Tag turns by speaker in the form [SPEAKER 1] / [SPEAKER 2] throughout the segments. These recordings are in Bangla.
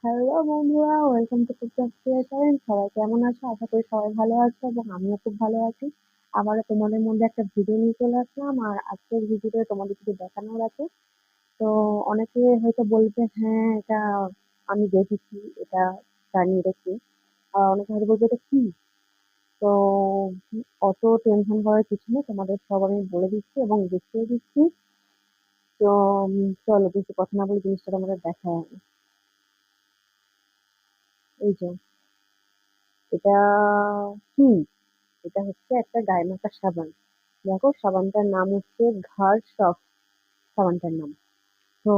[SPEAKER 1] হ্যালো বন্ধুরা, ওয়েলকাম টু কুকটাস চ্যানেল। সবাই কেমন আছো? আশা করি সবাই ভালো আছো এবং আমিও খুব ভালো আছি। আবারও তোমাদের মধ্যে একটা ভিডিও নিয়ে চলে আসলাম, আর আজকের ভিডিওতে তোমাদের কিছু দেখানোর আছে। তো অনেকে হয়তো বলবে হ্যাঁ এটা আমি দেখেছি, এটা জানি এটা কি। আর অনেকে হয়তো বলবে এটা কি। তো অত টেনশন করার কিছু নেই, তোমাদের সব আমি বলে দিচ্ছি এবং দেখিয়ে দিচ্ছি। তো চলো বেশি কথা না বলে জিনিসটা তোমাদের দেখায় আমি। এই যে এটা কি, এটা হচ্ছে একটা গায়ে মাখার সাবান। দেখো সাবানটার নাম হচ্ছে ঘার সফট, সাবানটার নাম। তো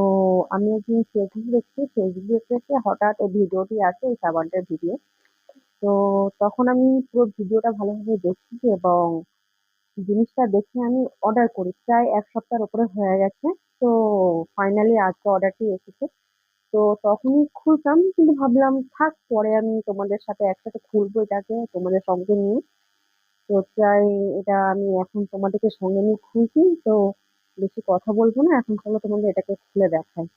[SPEAKER 1] আমি একদিন ফেসবুক দেখছি, ফেসবুক দেখে হঠাৎ এই ভিডিওটি আসে, এই সাবানটার ভিডিও। তো তখন আমি পুরো ভিডিওটা ভালোভাবে দেখি এবং জিনিসটা দেখে আমি অর্ডার করি। প্রায় এক সপ্তাহের উপরে হয়ে গেছে। তো ফাইনালি আজকে অর্ডারটি এসেছে। তো তখনই খুলতাম, কিন্তু ভাবলাম থাক, পরে আমি তোমাদের সাথে একসাথে খুলবো এটাকে তোমাদের সঙ্গে নিয়ে। তো চাই এটা আমি এখন তোমাদেরকে সঙ্গে নিয়ে খুলছি। তো বেশি কথা বলবো না, এখন চলো তোমাদের এটাকে খুলে দেখাই।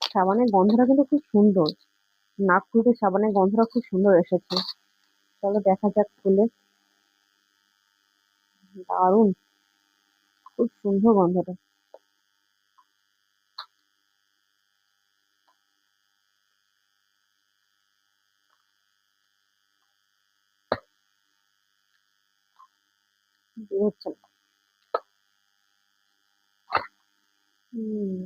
[SPEAKER 1] সাবানের গন্ধটা কিন্তু খুব সুন্দর, নাক খুলতে সাবানের গন্ধটা খুব সুন্দর এসেছে। চলো দেখা যাক খুলে। দারুণ, খুব সুন্দর গন্ধটা। বেরোচ্ছে না। হুম,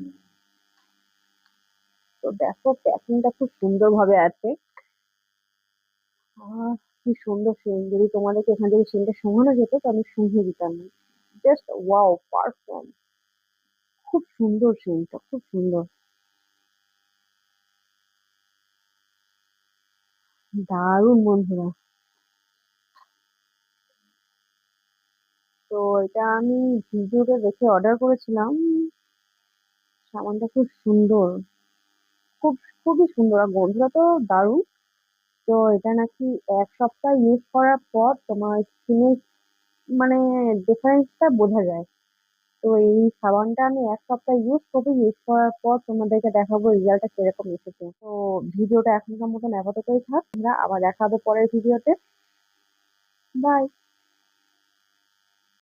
[SPEAKER 1] তো দেখো প্যাকিংটা খুব সুন্দর ভাবে আছে। কি সুন্দর সেন্ট, যদি তোমাদেরকে এখান থেকে সেন্টটা শোঙানো যেত তো আমি শুঁঘিয়ে দিতাম। Just wow, perfect. খুব সুন্দর সেন্টটা, খুব সুন্দর। দারুণ বন্ধুরা। তো এটা আমি ভিডিওতে দেখে অর্ডার করেছিলাম। সাবানটা খুব সুন্দর, খুব খুবই সুন্দর, আর গন্ধটা তো দারুণ। তো এটা নাকি এক সপ্তাহ ইউজ করার পর তোমার স্কিনে মানে ডিফারেন্সটা বোঝা যায়। তো এই সাবানটা আমি এক সপ্তাহ ইউজ করবো, ইউজ করার পর তোমাদেরকে দেখাবো রেজাল্টটা কিরকম এসেছে। তো ভিডিওটা এখনকার মতন আপাততই থাক, আমরা আবার দেখা হবে পরের ভিডিওতে। বাই।